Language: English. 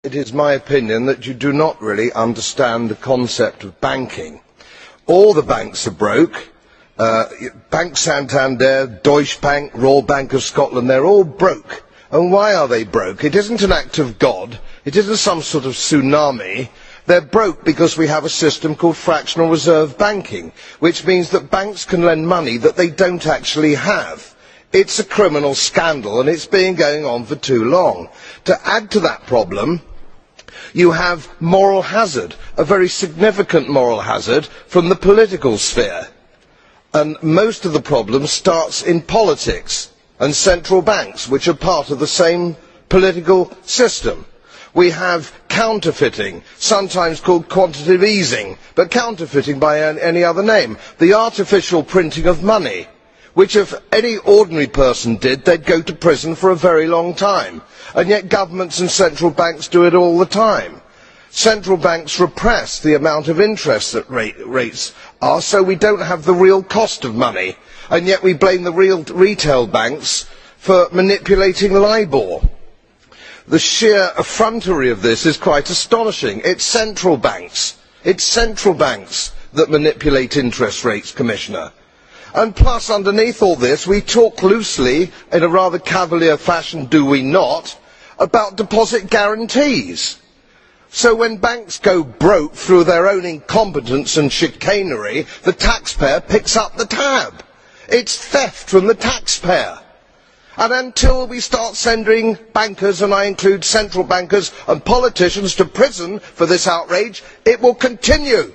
It is my opinion that you do not really understand the concept of banking. All the banks are broke. Bank Santander, Deutsche Bank, Royal Bank of Scotland, they're all broke. And why are they broke? It isn't an act of God. It isn't some sort of tsunami. They're broke because we have a system called fractional reserve banking, which means that banks can lend money that they don't actually have. It's a criminal scandal, and it's been going on for too long. To add to that problem, you have moral hazard, a very significant moral hazard from the political sphere. And most of the problem starts in politics and central banks, which are part of the same political system. We have counterfeiting, sometimes called quantitative easing, but counterfeiting by any other name. The artificial printing of money, which if any ordinary person did, they'd go to prison for a very long time. And yet governments and central banks do it all the time. Central banks repress the amount of interest that rates are, so we don't have the real cost of money. And yet we blame the real retail banks for manipulating LIBOR. The sheer effrontery of this is quite astonishing. It's central banks that manipulate interest rates, Commissioner. And plus, underneath all this, we talk loosely, in a rather cavalier fashion, do we not, about deposit guarantees. So when banks go broke through their own incompetence and chicanery, the taxpayer picks up the tab. It's theft from the taxpayer. And until we start sending bankers, and I include central bankers and politicians, to prison for this outrage, it will continue.